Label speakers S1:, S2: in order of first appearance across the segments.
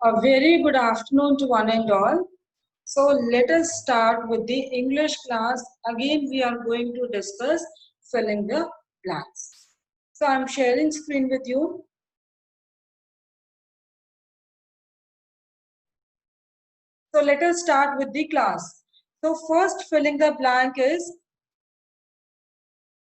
S1: A very good afternoon to one and all. So let us start with the English class. Again, we are going to discuss filling the blanks. So I'm sharing screen with you. So let us start with the class. So first filling the blank is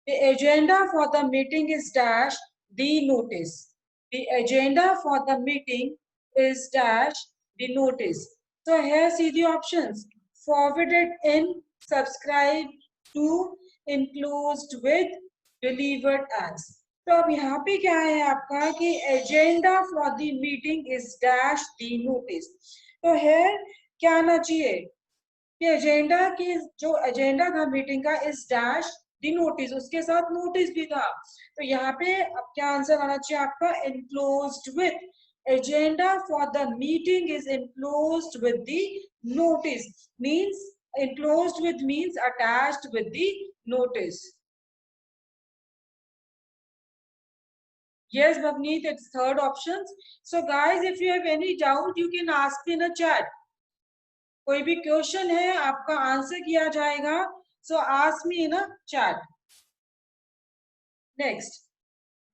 S1: the agenda for the meeting is dash the notice. The agenda for the meeting is dash the notice. So here see the options. Forwarded in, subscribe to, enclosed with, delivered as. तो अब यहाँ पे क्या है आपका कि agenda for the meeting is dash the notice. तो है क्या आना चाहिए कि एजेंडा की जो एजेंडा था मीटिंग का इज डैश दी नोटिस, उसके साथ नोटिस भी था. तो यहाँ पे अब क्या आंसर आना चाहिए आपका enclosed with. Agenda for the meeting is enclosed with the notice means enclosed with means attached with the notice. Yes, Bhavneet, it's third option. So guys, if you have any doubt, you can ask in a chat. कोई भी question है आपका answer किया जाएगा. So ask me in a chat. Next,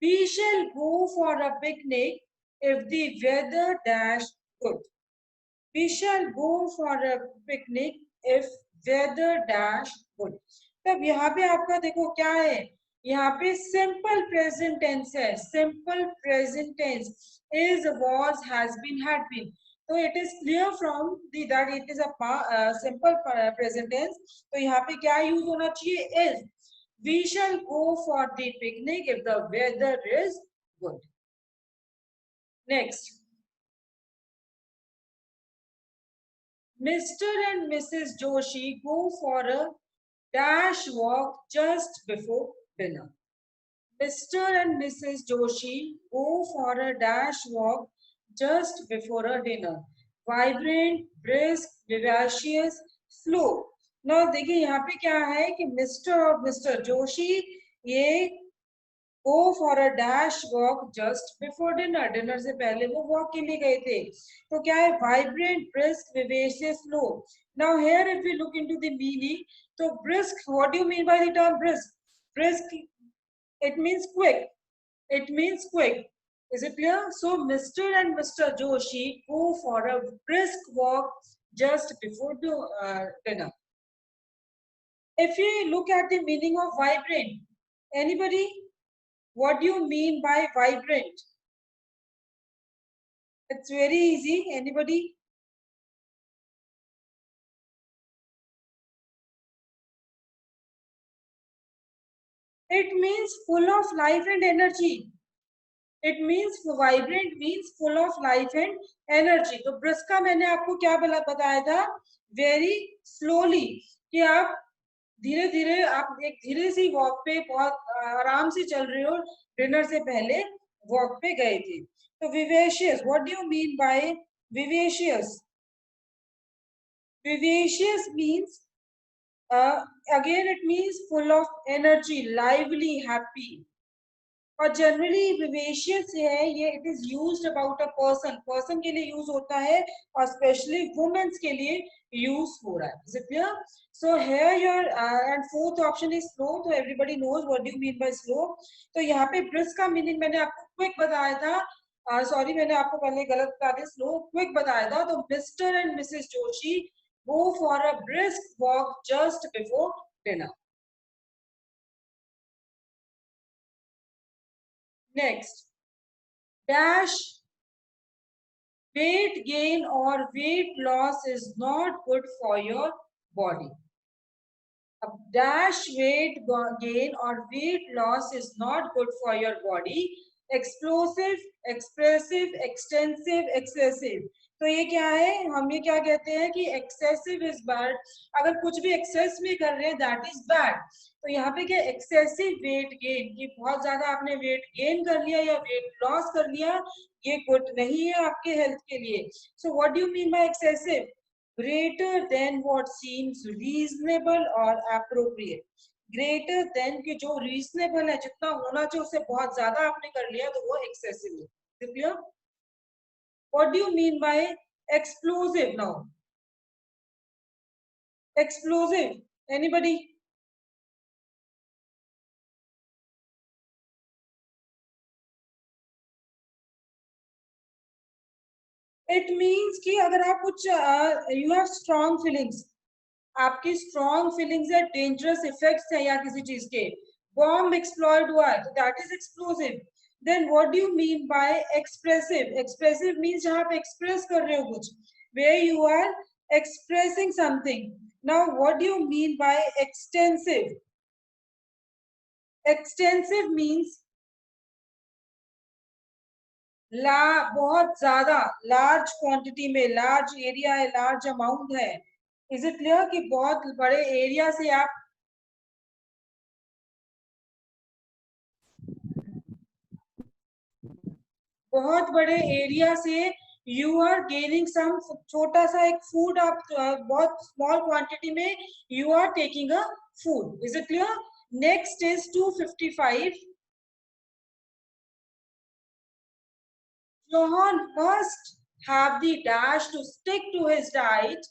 S1: we shall go for a picnic if the weather dash good. We shall go for a picnic if weather dash good. तब यहाँ पे आपका देखो क्या है, यहाँ पे simple present tense है. Simple present tense is, was, has been, had been. So it is clear from the that it is a simple present tense. तो यहाँ पे क्या use होना चाहिए is. We shall go for the picnic if the weather is good. Next, Mr. and Mrs. Joshi go for a dash walk just before dinner. Mr. and Mrs. Joshi go for a dash walk just before a dinner. Vibrant, brisk, vivacious, slow. Now देखिए यहाँ पे क्या है कि mister और mister Joshi ये go for a dash walk just before dinner. Dinner से पहले वो वॉक के लिए गए थे. तो क्या है vibrant, brisk, vivacious, slow. Now here if we look into the meaning, so brisk, what do you mean by the term brisk? Brisk, it means quick. It means quick. Is it clear? So Mr. and Mr. Joshi go for a brisk walk just before the dinner. If you look at the meaning of vibrant, anybody? What do you mean by vibrant? It's very easy. Anybody? It means full of life and energy. It means vibrant means full of life and energy. तो brisk का मैंने आपको क्या बताया था? Very slowly कि आप धीरे धीरे आप एक धीरे सी वॉक पे बहुत आराम से चल रहे हो. डिनर से पहले वॉक पे गए थे. तो vivacious, what do you mean by vivacious? Vivacious means again it means full of energy, lively, happy. और जनरली विवेशियस है ये it is used about a person. Person के लिए यूज होता है और स्पेशली वुमेन्स के लिए यूज हो रहा है. Is it clear? So here your and fourth option is slow. तो everybody knows what do you mean by slow. तो यहाँ पे ब्रिस्क का मीनिंग मैंने आपको क्विक बताया था. सॉरी मैंने आपको पहले गलत बता दिया. स्लो क्विक बताया था. तो mister and Mrs Joshi go for a brisk walk just before dinner. Next, dash weight gain or weight loss is not good for your body. A dash weight gain or weight loss is not good for your body. Explosive, expressive, extensive, excessive. तो ये क्या है, हम ये क्या कहते हैं कि excessive is bad. अगर कुछ भी excess में कर रहे हैं that is bad. तो यहाँ पे क्या excessive weight gain कि बहुत ज्यादा आपने weight gain कर लिया या weight loss कर लिया, ये good नहीं है आपके health के लिए. So what do you mean by excessive? Greater than what seems reasonable or appropriate. Greater than कि जो reasonable है जितना होना चाहिए उससे बहुत ज्यादा आपने कर लिया तो वो excessive है. Clear? What do you mean by explosive now? Explosive. Anybody? It means कि अगर आप कुछ you have strong feelings, आपकी strong feelings है, dangerous effects है या किसी चीज के, bomb explode हुआ है, तो that is explosive. Then what do you mean by expressive? Expressive means जहाँ आप express कर रहे हो कुछ, where you are expressing something. Now what do you mean by extensive? Extensive means बहुत ज्यादा, लार्ज क्वांटिटी में, लार्ज एरिया है, लार्ज अमाउंट है. इज इट क्लियर कि बहुत बड़े एरिया से आप, बहुत बड़े एरिया से यू आर गेनिंग सम, छोटा सा एक फूड आप बहुत स्मॉल क्वांटिटी में you are taking a food. Is it clear? Next is 255. John must have the dash to stick to his diet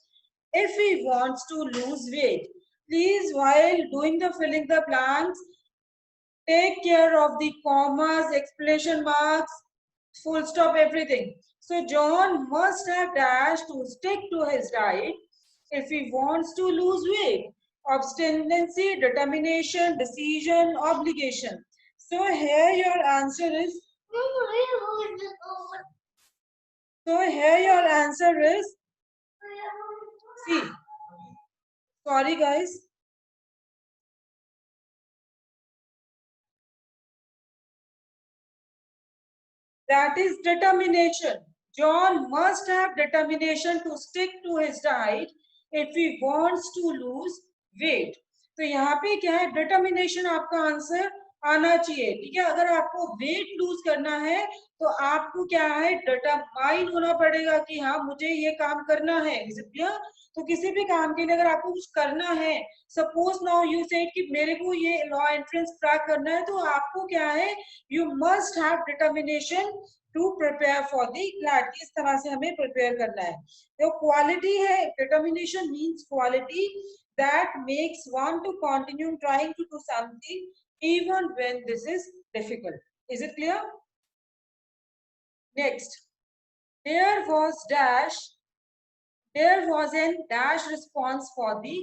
S1: if he wants to lose weight. Please, while doing the filling the blanks, take care of the commas, exclamation marks, full stop, everything. So John must have dash to stick to his diet if he wants to lose weight. Obstinacy, determination, decision, obligation. So here your answer is, see, sorry guys, that is determination. John must have determination to stick to his diet if he wants to lose weight. तो यहाँ पे क्या है, determination आपका answer आना चाहिए. ठीक है, अगर आपको वेट लूज करना है तो आपको क्या है, डिटरमाइन होना पड़ेगा कि हाँ मुझे ये काम करना है. तो किसी भी काम के लिए अगर आपको कुछ करना है, सपोज नाउ यू सेड कि मेरे को ये लॉ एंट्रेंस क्रैक करना है, तो आपको क्या है, you must have determination to prepare for the CLAT. इस तरह से हमें प्रिपेयर करना है. तो क्वालिटी है, determination means quality that makes one to continue trying to do something even when this is difficult. Is it clear? Next, there was dash, there was a dash response for the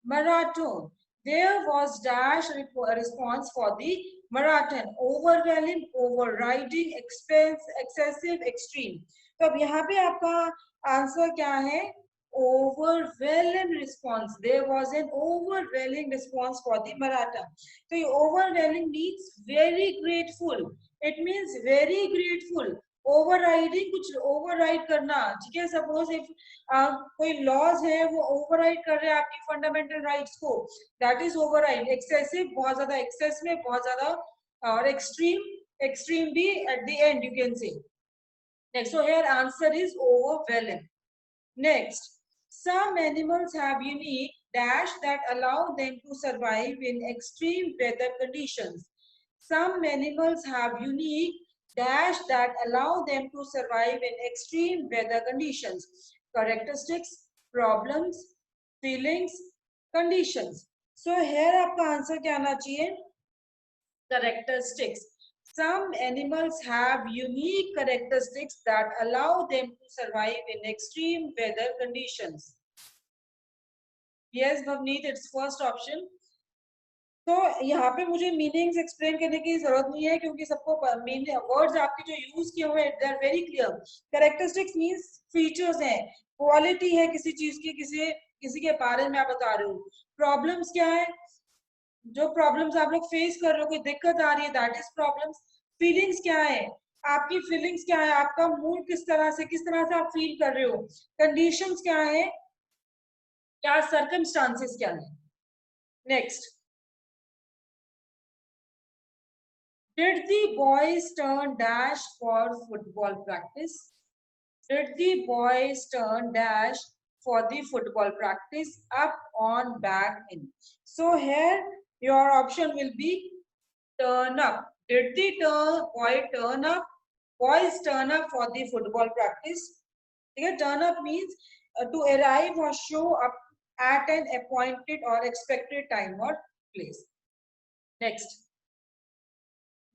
S1: marathon. There was dash response for the marathon. Overwhelming, overriding, expense, excessive, extreme. तो अब यहाँ पे आपका answer क्या है? Overwhelming response. There was an overwhelming response for the marathon. So overwhelming means very grateful. It means very grateful. Overriding, कुछ override करना. ठीक है, suppose if कोई लॉज है वो ओवरराइड कर रहे हैं आपकी फंडामेंटल राइट्स को, दैट इज ओवरराइड. एक्सेसिव, बहुत ज्यादा एक्सेस में, बहुत ज्यादा, और एक्सट्रीम, एक्सट्रीम भी at the end you can say. Next, so here answer is overwhelming. Next, some animals have unique dash that allow them to survive in extreme weather conditions. Some animals have unique dash that allow them to survive in extreme weather conditions. Characteristics, problems, feelings, conditions. So here आपका answer क्या आना चाहिए? Characteristics. Some animals have unique characteristics that allow them to survive in extreme weather conditions. Yes, Bhavneet, it's first option. तो यहाँ पे मुझे meanings explain करने की जरूरत नहीं है क्योंकि सबको वर्ड्स आपके जो यूज किए हुए they are very clear. Characteristics means features हैं, क्वालिटी है किसी चीज की, किसी के बारे में आप बता रहे हो. प्रॉब्लम्स क्या है, जो प्रॉब्लम्स आप लोग फेस कर रहे हो, कोई दिक्कत आ रही है, दैट इज प्रॉब्लम्स. फीलिंग्स क्या है, आपकी फीलिंग्स क्या है, आपका मूड किस तरह से आप फील कर रहे हो. कंडीशंस क्या है, क्या सर्कमस्टांसेस क्या है. Next, did the boys turn dash for football practice? Did the boys turn dash for the football practice? Up, on, back, in. So here your option will be turn up. Did the boy turn up boys turn up for the football practice. Okay, turn up means to arrive or show up at an appointed or expected time or place. Next,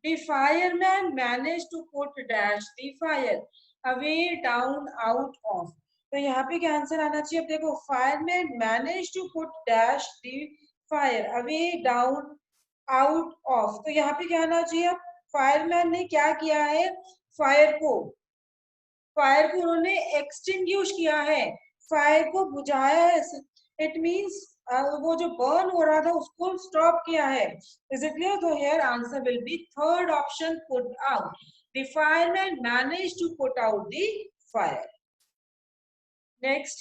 S1: the fireman managed to put dash the fire away, down, out, of. तो यहाँ पे क्या answer आना चाहिए? अब देखो, fireman managed to put dash the fire away, down, out, of. तो यहाँ पे क्या आना चाहिए? फायरमैन ने क्या किया है? फायर को उन्होंने एक्सटिंग्विश किया है, फायर को बुझाया है. इट मींस वो जो बर्न हो रहा था उसको स्टॉप किया है. Is it clear? तो here answer will be third option, put out. The fireman manage to put out the fire. Next,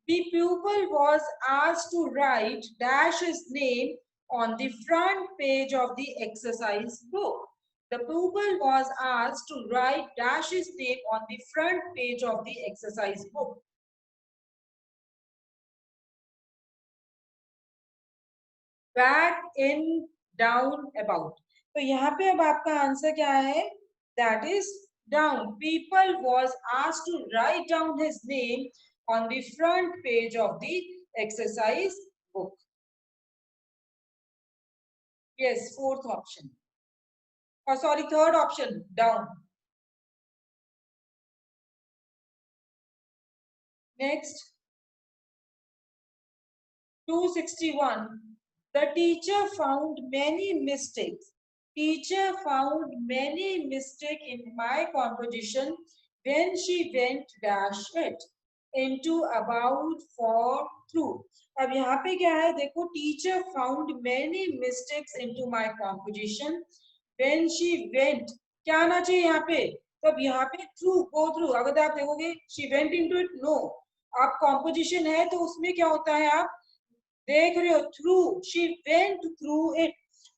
S1: the pupil was asked to write dash his name on the front page of the exercise book. The pupil was asked to write dash his name on the front page of the exercise book. Back, in, down, about. तो यहाँ पे अब आपका answer क्या है? That is down. People was asked to write down his name on the front page of the exercise book. Yes, fourth option. Oh, sorry, third option, down. Next, 261. The teacher found many mistakes. Teacher found many mistakes in my composition when she went dash it into, about, for, through. अब यहाँ पे क्या है? देखो, teacher found many mistakes into my composition when she went. क्या आना चाहिए यहाँ पे? तो अब यहाँ पे through, go through. अगर आप देखोगे she went into it, no. आप composition है तो उसमें क्या होता है? आप देख रहे हो through. She went through it.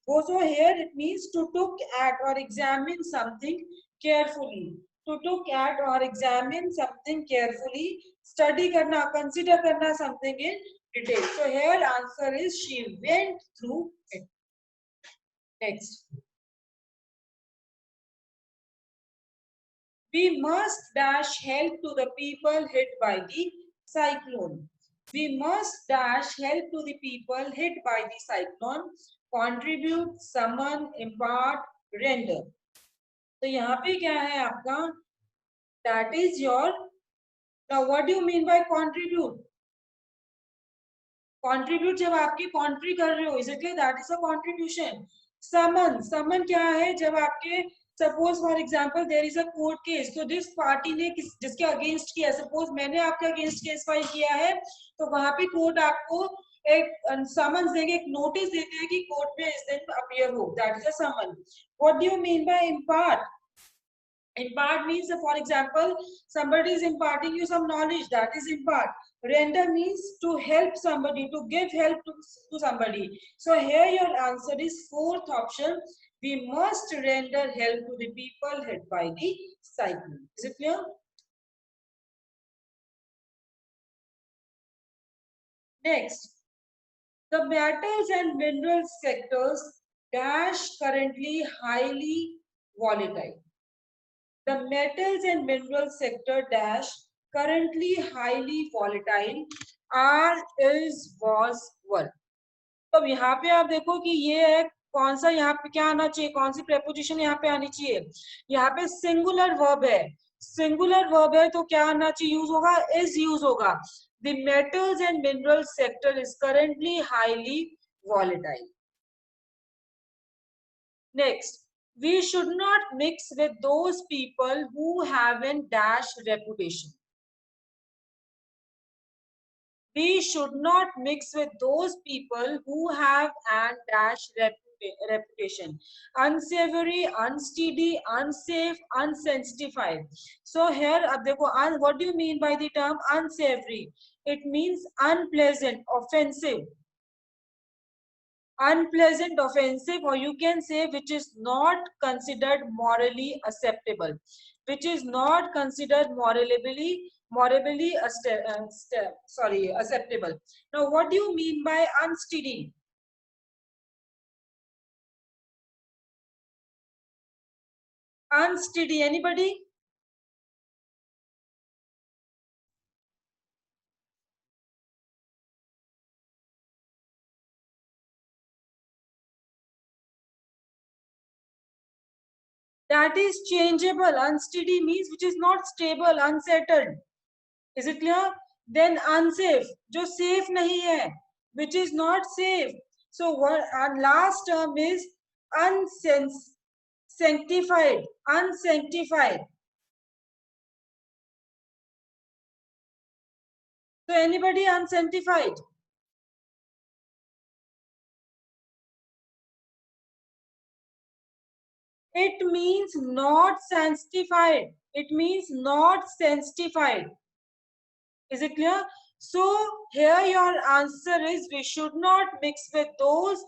S1: Also here it means to look at or examine something carefully. To look at or examine something carefully. Study करना, consider करना something in detail. So here answer is she went through it. Next. We must dash help to the people hit by the cyclone. We must dash help to the people hit by the cyclone. Contribute, summon, impart, render. तो यहाँ पे क्या है आपका? That is your. Now what do you mean by contribute? Contribute जब आपकी कॉन्ट्री कर रहे हो, इसलिए that is a contribution. Summon क्या है? जब आपके suppose for example there is a court case, तो जिस पार्टी ने जिसके अगेंस्ट किया, सपोज मैंने आपके अगेंस्ट केस फाइल किया है, तो वहां पे कोर्ट आपको एक समन्स देंगे, एक नोटिस देते हैं कि कोर्ट में इस दिन अपीयर हो. That is a summon. What do you mean by impart? Impart means, for example, somebody is imparting you some knowledge. That is impart. Render means to help somebody, to give help to somebody. So here your answer is fourth option. We must render help to the people hit by the cyclone. Is it clear? Next, the metals and minerals sectors dash currently highly volatile. The metals and minerals sector dash currently highly volatile. Are, is, was, were. तो यहाँ पे आप देखो कि ये है कौन सा, यहाँ पे क्या आना चाहिए? कौन सी प्रेपोजिशन यहाँ पे आनी चाहिए? यहाँ पे सिंगुलर वर्ब है. सिंगुलर वर्ब है तो क्या आना चाहिए? यूज होगा, इज यूज होगा. The metals and minerals sector is currently highly volatile. Next, we should not mix with those people who have a dash reputation. We should not mix with those people who have a dash reputation. Unsavory, unsteady, unsafe, unsensitified. So here, ab dekho, what do you mean by the term unsavory? It means unpleasant, offensive. Unpleasant, offensive, or you can say which is not considered morally acceptable, which is not considered morally acceptable. Now what do you mean by unsteady? Unsteady. Anybody? That is changeable. Unsteady means which is not stable, unsettled. Is it clear? Then unsafe, जो safe नहीं है, which is not safe. So what? And last term is unsanctified. Unsanctified. So anybody unsanctified? It means not sanctified. It means not sanctified. Is it clear? So here your answer is we should not mix with those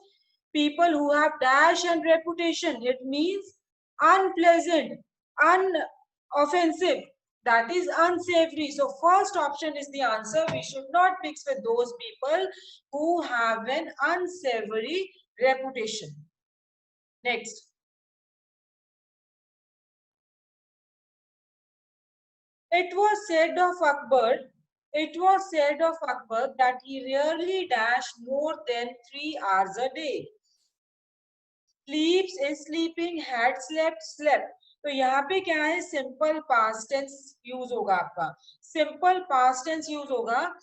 S1: people who have dash and reputation. It means unpleasant, unoffensive. That is unsavory. So first option is the answer. We should not mix with those people who have an unsavory reputation. Next. It was said of Akbar, that he rarely dashed more than 3 hours a day. Sleeps is sleeping, had slept, slept. तो यहाँ पे क्या है? Simple past tense use होगा आपका. Simple past tense use होगा.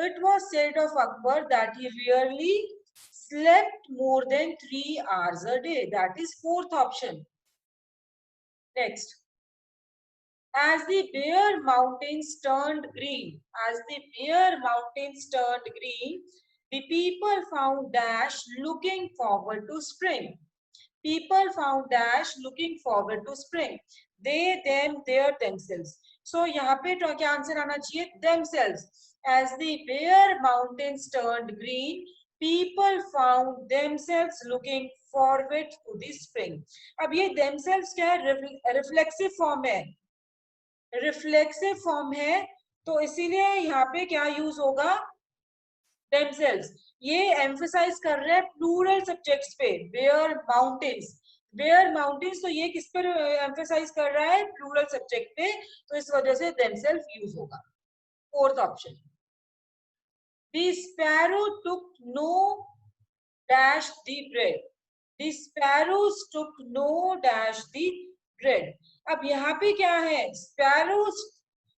S1: It was said of Akbar that he rarely slept more than 3 hours a day. That is fourth option. Next. As the bare mountains turned green, the people found dash looking forward to spring. People found dash looking forward to spring. They, them, their, themselves. So यहाँ पे तो क्या answer आना चाहिए? Themselves. As the bare mountains turned green, people found themselves looking forward to the spring. अब ये themselves क्या है? Reflexive form है. रिफ्लेक्सिव फॉर्म है, तो इसीलिए यहाँ पे क्या यूज होगा? themselves. ये एम्फसाइज कर रहे हैं प्लूरल सब्जेक्ट्स पे. बेयर माउंटेन्स तो ये किस पर एम्फसाइज कर रहा है? प्लूरल सब्जेक्ट पे, तो इस वजह से themselves यूज होगा. Fourth option. The sparrow took no dash the bread. The sparrows took no dash the bread. अब यहाँ पे क्या है? Sparrows.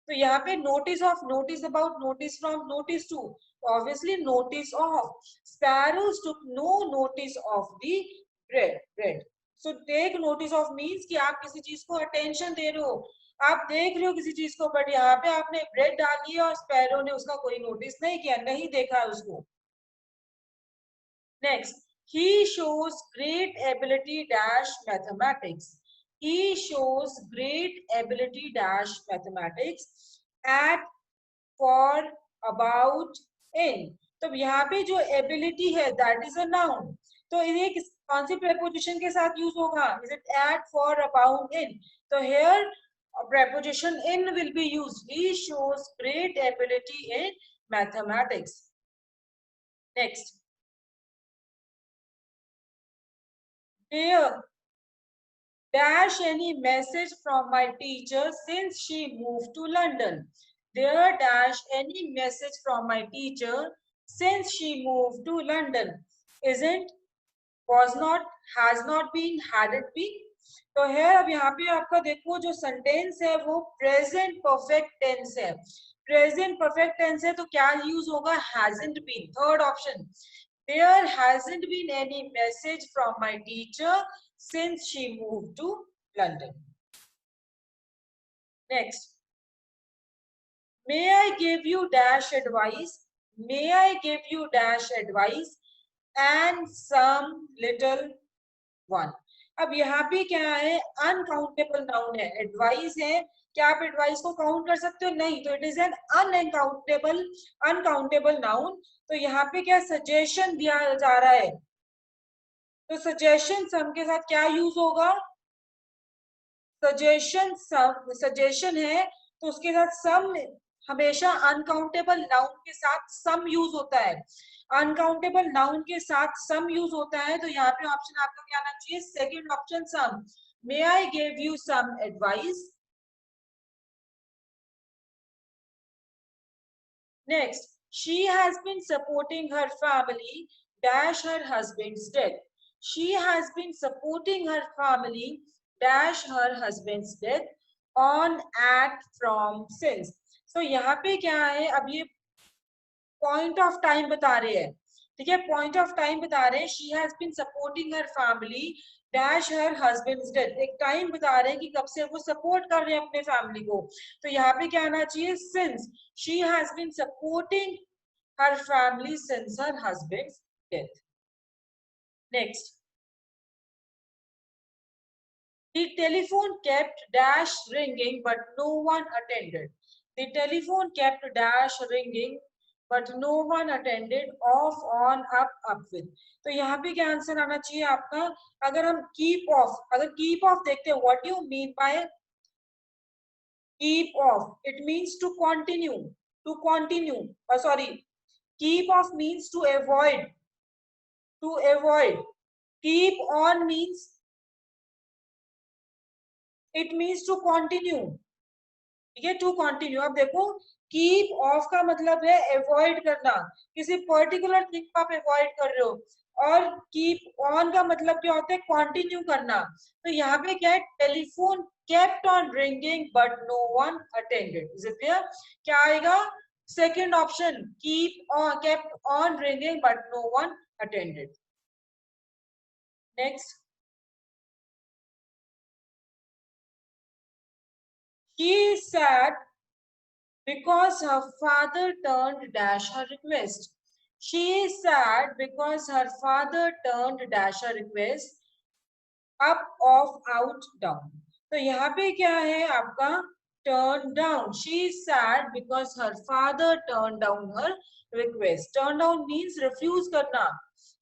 S1: तो यहाँ पे notice of, notice about, notice from, notice to. Obviously notice of. Sparrows took no notice of the bread. So take notice of means कि आप किसी चीज को attention दे रहे हो. आप देख रहे हो किसी चीज को, बट यहाँ पे आपने ब्रेड डाली है और स्पैरो ने उसका कोई नोटिस नहीं किया, नहीं देखा उसको. Next, he shows great ability dash mathematics. He shows great ability dash mathematics at, for, about, in. तो यहाँ पे जो ability है that is a noun. तो ये कौन सी preposition के साथ use होगा? Is it at, for, about, in? तो here a preposition in will be used. He shows great ability in mathematics. Next. Here, dash any message from my teacher since she moved to London. There dash any message from my teacher since she moved to London. Isn't, was not, has not been, had it been. तो है अब यहाँ पे आपका देखो जो sentence है वो प्रेजेंट परफेक्ट टेंस है. प्रेजेंट परफेक्ट टेंस है तो क्या यूज होगा? hasn't been. Third option. There hasn't been any message from my teacher since she moved to London. Next. May I give you dash advice? May I give you dash advice and some little one. अब यहाँ पे क्या है? Uncountable noun है. Advice है. क्या आप advice को काउंट कर सकते हो? नहीं. तो it is an uncountable noun. तो यहाँ पे क्या सजेशन दिया जा रहा है? तो सजेशन सम के साथ क्या यूज होगा? सजेशन सम, सजेशन है तो उसके साथ सम. हमेशा अनकाउंटेबल नाउन के साथ सम यूज होता है. अनकाउंटेबल नाउन के साथ सम यूज होता है. तो यहाँ पे ऑप्शन आपका क्या आना चाहिए? Second option, some. May I give you some advice? Next, she has been supporting her family dash her husband's death. She has been supporting her family dash her husband's death on act from since. So यहाँ पे क्या है, अब ये point of time बता रहे हैं, ठीक है, पॉइंट ऑफ टाइम बता रहे हैं. She has been supporting her family dash her husband's death. एक टाइम बता रहे हैं कि कब से वो सपोर्ट कर रहे हैं अपने फैमिली को. तो यहाँ पे क्या आना चाहिए, since she has been supporting her family since her husband's death. Next, the telephone kept dash ringing but no one attended. The telephone kept dash ringing but no one attended. Off on up up with. तो यहाँ पे क्या answer आना चाहिए आपका. अगर हम keep off, अगर keep off देखते हैं, what do you mean by keep off? It means to continue, to continue. Sorry, keep off means to avoid, to avoid. Keep on means, it means to continue. ठीक है, to continue. अब देखो, keep of का मतलब है avoid करना, किसी particular thing को आप अवॉइड कर रहे हो. और कीप ऑन का मतलब क्या होता है, कंटिन्यू करना. तो यहाँ पे क्या है, telephone kept on ringing but no one attended. Is it clear? क्या आएगा, second option, keep on kept on ringing but no one attended. Next, she sat because her father turned dash her request. She is sad because her father turned dash her request up, off, out, down. तो यहाँ पे क्या है आपका, turn down. She is sad because her father turned down her request. Turn down means refuse करना.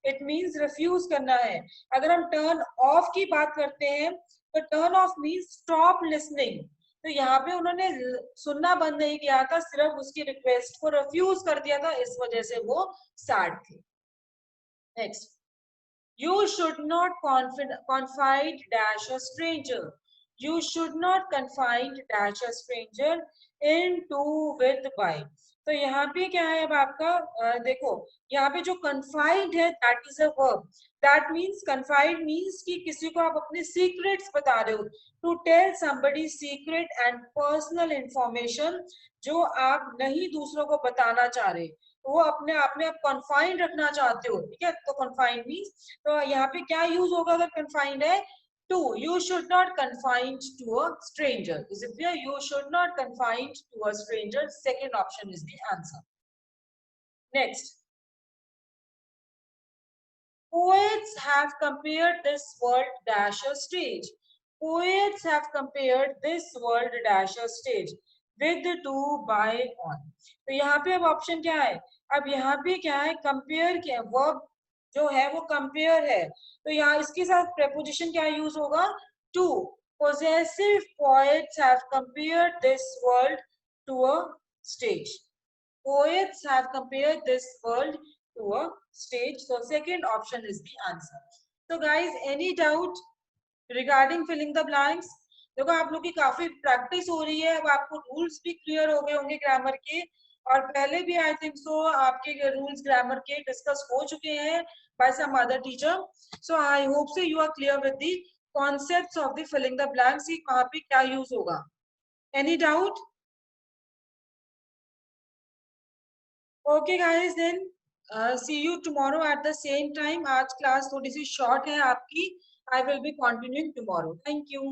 S1: It means refuse करना है. अगर हम turn off की बात करते हैं तो turn off means stop listening. तो यहाँ पे उन्होंने सुनना बंद नहीं किया था, सिर्फ उसकी रिक्वेस्ट को रिफ्यूज कर दिया था, इस वजह से वो सैड थे. Next, you should not confide dash a stranger. You should not confide dash a stranger into with by. तो यहाँ पे क्या है, अब आपका देखो, यहाँ पे जो confide है that is a verb. That means confide means कि किसी को आप अपने secrets बता रहे हो. To tell somebody secret and personal information जो आप नहीं दूसरों को बताना चाह रहे, वो अपने आप में आप कन्फाइंड रखना चाहते हो. ठीक है, तो कन्फाइंड मीन्स, तो यहाँ पे क्या यूज होगा अगर कन्फाइंड है, to. You should not confined to a stranger. Is it clear? You should not confined to a stranger. Second option is the answer. Next, poets have compared this world dash a stage. Poets have compared this world dash a stage with to by on. तो यहाँ पे अब option क्या है, अब यहाँ पे क्या है, कंपेयर क्या, वर्ब जो है वो कंपेयर है. तो यहाँ इसके साथ preposition क्या यूज होगा, to. Possessive poets have compared this world to a stage. Poets have compared this world to a stage. So second option is the answer. So guys, any doubt regarding filling the blanks? देखो आप लोग की काफी practice हो रही है, अब आपको रूल्स भी क्लियर हो गए होंगे ग्रामर के, और पहले भी आई थिंक सो आपके रूल्स ग्रामर के डिस्कस हो चुके हैं by some other teacher. So I hope so you are clear with the concepts of the filling the blanks, कि कहाँ पे क्या यूज होगा. Any doubt? Okay guys, then see you tomorrow at the same time. आज class थोड़ी सी short है आपकी. I will be continuing tomorrow. Thank you.